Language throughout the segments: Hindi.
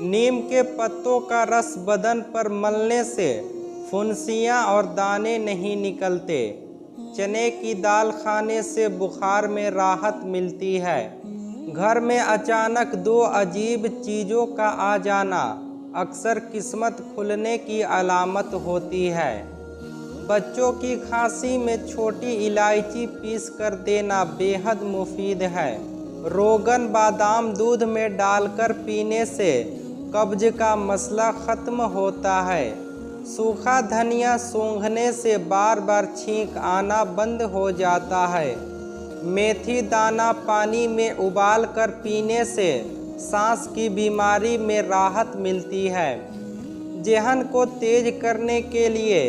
नीम के पत्तों का रस बदन पर मलने से फुंसियाँ और दाने नहीं निकलते। चने की दाल खाने से बुखार में राहत मिलती है। घर में अचानक दो अजीब चीज़ों का आ जाना अक्सर किस्मत खुलने की अलामत होती है। बच्चों की खांसी में छोटी इलायची पीस कर देना बेहद मुफीद है। रोगन बादाम दूध में डालकर पीने से कब्ज का मसला ख़त्म होता है। सूखा धनिया सूंघने से बार बार छींक आना बंद हो जाता है। मेथी दाना पानी में उबाल कर पीने से सांस की बीमारी में राहत मिलती है। जेहन को तेज करने के लिए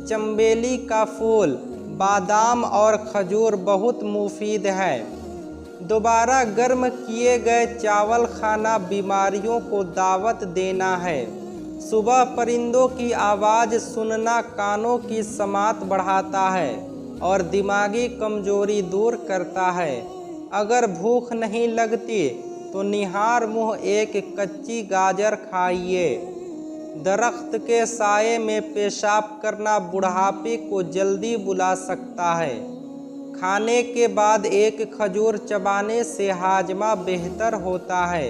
चंबेली का फूल, बादाम और खजूर बहुत मुफीद है। दोबारा गर्म किए गए चावल खाना बीमारियों को दावत देना है। सुबह परिंदों की आवाज़ सुनना कानों की समात बढ़ाता है और दिमागी कमजोरी दूर करता है। अगर भूख नहीं लगती तो निहार मुँह एक कच्ची गाजर खाइए। दरख्त के साये में पेशाब करना बुढ़ापे को जल्दी बुला सकता है। खाने के बाद एक खजूर चबाने से हाजमा बेहतर होता है।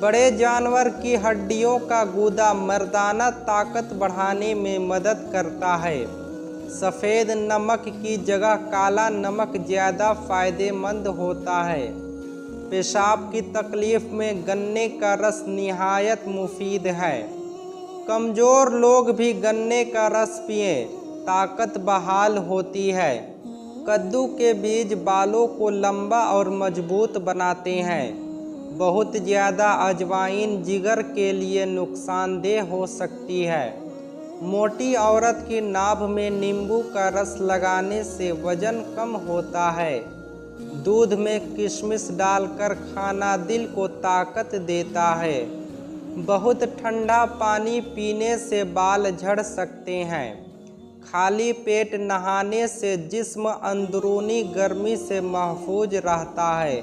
बड़े जानवर की हड्डियों का गूदा मर्दाना ताकत बढ़ाने में मदद करता है। सफ़ेद नमक की जगह काला नमक ज़्यादा फ़ायदेमंद होता है। पेशाब की तकलीफ़ में गन्ने का रस निहायत मुफीद है। कमज़ोर लोग भी गन्ने का रस पिएं, ताकत बहाल होती है। कद्दू के बीज बालों को लंबा और मजबूत बनाते हैं। बहुत ज़्यादा अजवाइन जिगर के लिए नुकसानदेह हो सकती है। मोटी औरत की नाभ में नींबू का रस लगाने से वजन कम होता है। दूध में किशमिश डालकर खाना दिल को ताकत देता है। बहुत ठंडा पानी पीने से बाल झड़ सकते हैं। खाली पेट नहाने से जिस्म अंदरूनी गर्मी से महफूज रहता है।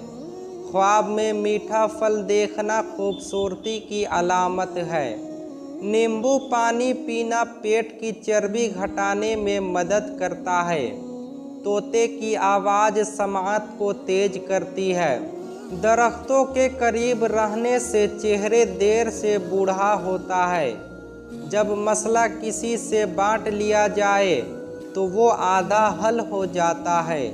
ख्वाब में मीठा फल देखना खूबसूरती की अलामत है। नींबू पानी पीना पेट की चर्बी घटाने में मदद करता है। तोते की आवाज़ समाअत को तेज करती है। दरख्तों के करीब रहने से चेहरे देर से बूढ़ा होता है। जब मसला किसी से बांट लिया जाए तो वो आधा हल हो जाता है।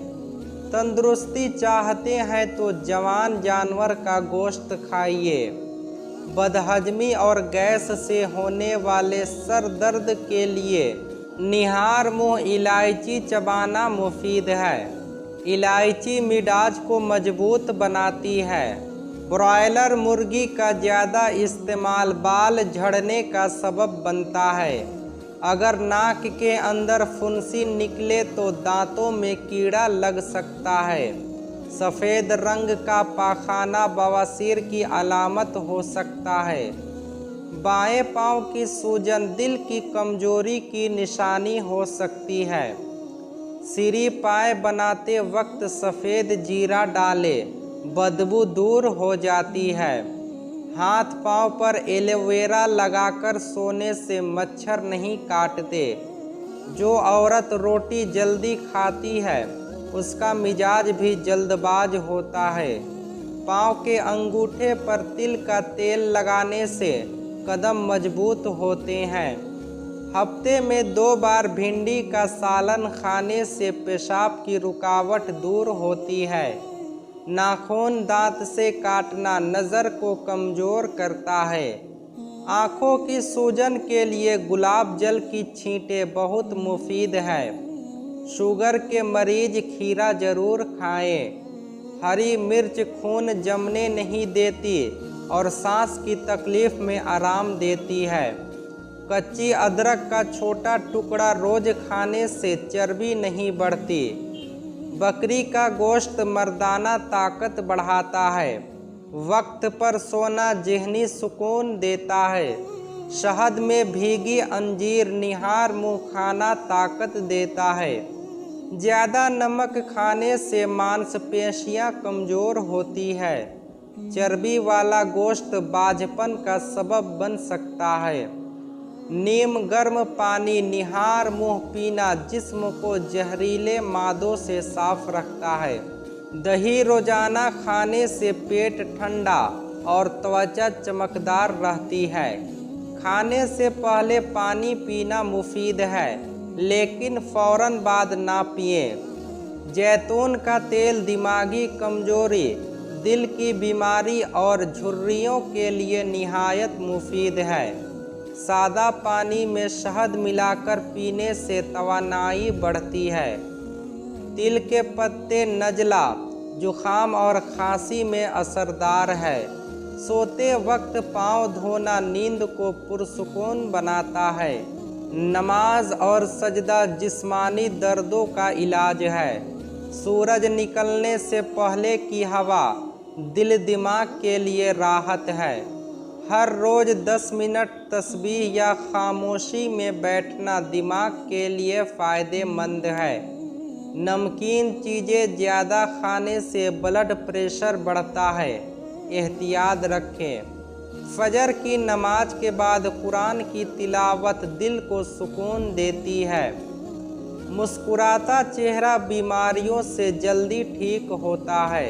तंदुरुस्ती चाहते हैं तो जवान जानवर का गोश्त खाइए। बदहजमी और गैस से होने वाले सर दर्द के लिए निहार मुँह इलायची चबाना मुफीद है। इलायची मिजाज को मजबूत बनाती है। ब्रॉयलर मुर्गी का ज़्यादा इस्तेमाल बाल झड़ने का सबब बनता है। अगर नाक के अंदर फुंसी निकले तो दांतों में कीड़ा लग सकता है। सफ़ेद रंग का पाखाना बवासीर की अलामत हो सकता है। बाएं पांव की सूजन दिल की कमजोरी की निशानी हो सकती है। सिरी पाए बनाते वक्त सफ़ेद जीरा डालें, बदबू दूर हो जाती है। हाथ पांव पर एलोवेरा लगाकर सोने से मच्छर नहीं काटते। जो औरत रोटी जल्दी खाती है उसका मिजाज भी जल्दबाज होता है। पांव के अंगूठे पर तिल का तेल लगाने से कदम मजबूत होते हैं। हफ्ते में 2 बार भिंडी का सालन खाने से पेशाब की रुकावट दूर होती है। नाखून दांत से काटना नज़र को कमज़ोर करता है। आँखों की सूजन के लिए गुलाब जल की छींटें बहुत मुफीद है। शुगर के मरीज खीरा ज़रूर खाएं। हरी मिर्च खून जमने नहीं देती और सांस की तकलीफ़ में आराम देती है। कच्ची अदरक का छोटा टुकड़ा रोज़ खाने से चर्बी नहीं बढ़ती। बकरी का गोश्त मर्दाना ताकत बढ़ाता है। वक्त पर सोना ज़हनी सुकून देता है। शहद में भीगी अंजीर निहार मुँह खाना ताकत देता है। ज़्यादा नमक खाने से मांसपेशियां कमज़ोर होती है। चर्बी वाला गोश्त बाझपन का सबब बन सकता है। नीम गर्म पानी निहार मुंह पीना जिस्म को जहरीले मादों से साफ रखता है। दही रोजाना खाने से पेट ठंडा और त्वचा चमकदार रहती है। खाने से पहले पानी पीना मुफीद है, लेकिन फौरन बाद ना पिएं। जैतून का तेल दिमागी कमजोरी, दिल की बीमारी और झुर्रियों के लिए निहायत मुफीद है। सादा पानी में शहद मिलाकर पीने से तवानाई बढ़ती है। तिल के पत्ते नज़ला, जुखाम और खांसी में असरदार है। सोते वक्त पाँव धोना नींद को पुरसुकून बनाता है। नमाज और सजदा जिस्मानी दर्दों का इलाज है। सूरज निकलने से पहले की हवा दिल दिमाग के लिए राहत है। हर रोज़ 10 मिनट तस्बीह या खामोशी में बैठना दिमाग के लिए फ़ायदेमंद है। नमकीन चीज़ें ज़्यादा खाने से ब्लड प्रेशर बढ़ता है, एहतियात रखें। फजर की नमाज के बाद कुरान की तिलावत दिल को सुकून देती है। मुस्कुराता चेहरा बीमारियों से जल्दी ठीक होता है।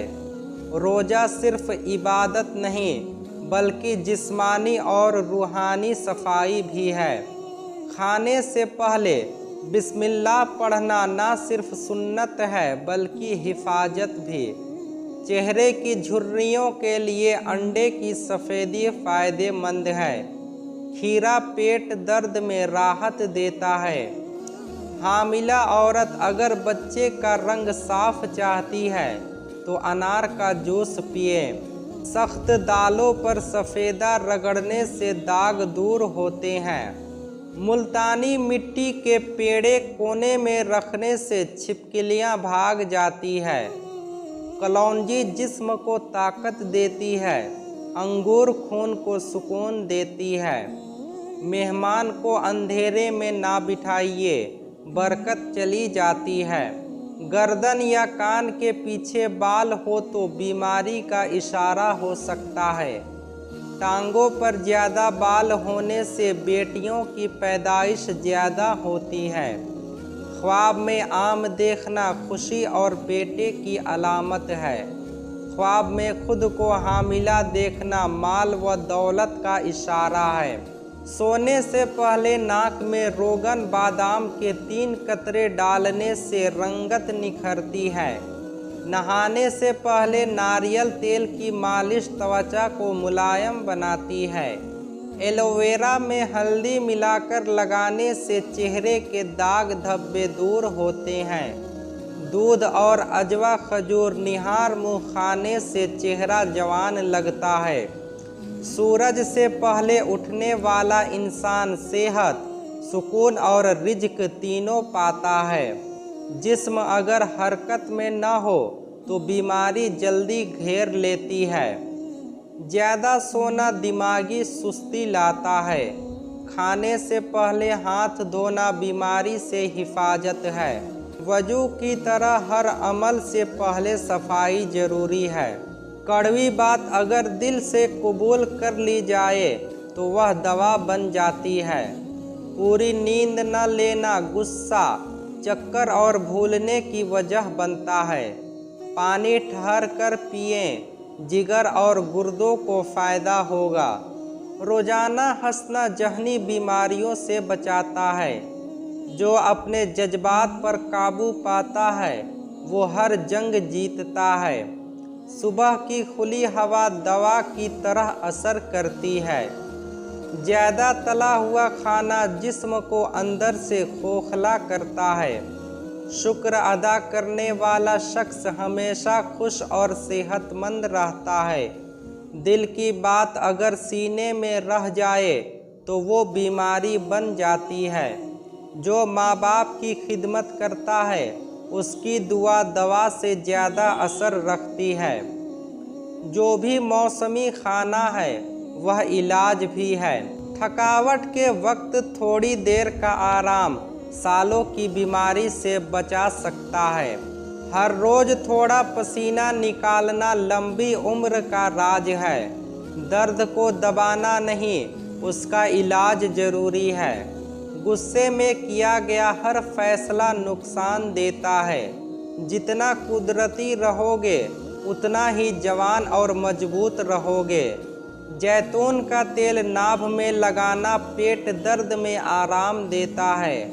रोज़ा सिर्फ इबादत नहीं, बल्कि जिस्मानी और रूहानी सफाई भी है। खाने से पहले बिस्मिल्लाह पढ़ना ना सिर्फ सुन्नत है, बल्कि हिफाजत भी। चेहरे की झुर्रियों के लिए अंडे की सफ़ेदी फ़ायदेमंद है। खीरा पेट दर्द में राहत देता है। हामिला औरत अगर बच्चे का रंग साफ चाहती है तो अनार का जूस पिए। सख्त दालों पर सफ़ेदा रगड़ने से दाग दूर होते हैं। मुल्तानी मिट्टी के पेड़े कोने में रखने से छिपकलियां भाग जाती है। कलौंजी जिस्म को ताकत देती है। अंगूर खून को सुकून देती है। मेहमान को अंधेरे में ना बिठाइए, बरकत चली जाती है। गर्दन या कान के पीछे बाल हो तो बीमारी का इशारा हो सकता है। टांगों पर ज़्यादा बाल होने से बेटियों की पैदाइश ज़्यादा होती है। ख्वाब में आम देखना खुशी और बेटे की अलामत है। ख्वाब में खुद को हामिला देखना माल व दौलत का इशारा है। सोने से पहले नाक में रोगन बादाम के 3 कतरे डालने से रंगत निखरती है। नहाने से पहले नारियल तेल की मालिश त्वचा को मुलायम बनाती है। एलोवेरा में हल्दी मिलाकर लगाने से चेहरे के दाग धब्बे दूर होते हैं। दूध और अजवा खजूर निहार मुँह खाने से चेहरा जवान लगता है। सूरज से पहले उठने वाला इंसान सेहत, सुकून और रिज़्क तीनों पाता है। जिस्म अगर हरकत में न हो तो बीमारी जल्दी घेर लेती है। ज़्यादा सोना दिमागी सुस्ती लाता है। खाने से पहले हाथ धोना बीमारी से हिफाजत है। वजू की तरह हर अमल से पहले सफाई ज़रूरी है। कड़वी बात अगर दिल से कबूल कर ली जाए तो वह दवा बन जाती है। पूरी नींद न लेना गुस्सा, चक्कर और भूलने की वजह बनता है। पानी ठहर कर पिएं, जिगर और गुर्दों को फ़ायदा होगा। रोज़ाना हंसना जहनी बीमारियों से बचाता है। जो अपने जज्बात पर काबू पाता है वो हर जंग जीतता है। सुबह की खुली हवा दवा की तरह असर करती है। ज़्यादा तला हुआ खाना जिस्म को अंदर से खोखला करता है। शुक्र अदा करने वाला शख्स हमेशा खुश और सेहतमंद रहता है। दिल की बात अगर सीने में रह जाए तो वो बीमारी बन जाती है। जो माँ बाप की खिदमत करता है उसकी दुआ दवा से ज़्यादा असर रखती है। जो भी मौसमी खाना है वह इलाज भी है। थकावट के वक्त थोड़ी देर का आराम सालों की बीमारी से बचा सकता है। हर रोज थोड़ा पसीना निकालना लंबी उम्र का राज है। दर्द को दबाना नहीं, उसका इलाज जरूरी है। गुस्से में किया गया हर फैसला नुकसान देता है। जितना कुदरती रहोगे उतना ही जवान और मजबूत रहोगे। जैतून का तेल नाभ में लगाना पेट दर्द में आराम देता है।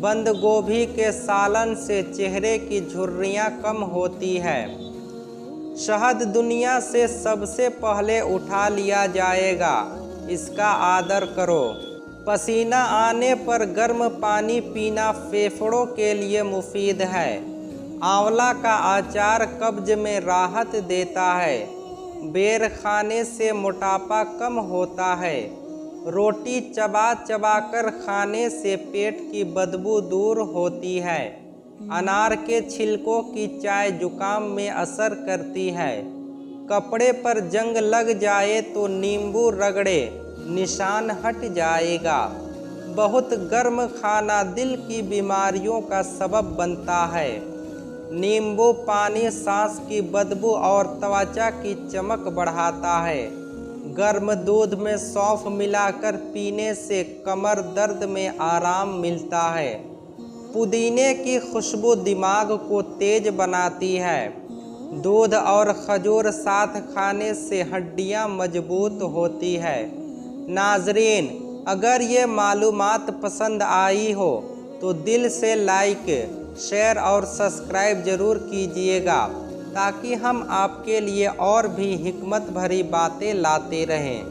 बंद गोभी के सालन से चेहरे की झुर्रियाँ कम होती है। शहद दुनिया से सबसे पहले उठा लिया जाएगा, इसका आदर करो। पसीना आने पर गर्म पानी पीना फेफड़ों के लिए मुफीद है। आंवला का अचार कब्ज में राहत देता है। बेर खाने से मोटापा कम होता है। रोटी चबा चबा कर खाने से पेट की बदबू दूर होती है। अनार के छिलकों की चाय जुकाम में असर करती है। कपड़े पर जंग लग जाए तो नींबू रगड़े, निशान हट जाएगा। बहुत गर्म खाना दिल की बीमारियों का सबब बनता है। नींबू पानी सांस की बदबू और त्वचा की चमक बढ़ाता है। गर्म दूध में सौंफ मिलाकर पीने से कमर दर्द में आराम मिलता है। पुदीने की खुशबू दिमाग को तेज बनाती है। दूध और खजूर साथ खाने से हड्डियां मजबूत होती है। नाजरीन, अगर ये मालूमात पसंद आई हो तो दिल से लाइक, शेयर और सब्सक्राइब ज़रूर कीजिएगा, ताकि हम आपके लिए और भी हिकमत भरी बातें लाते रहें।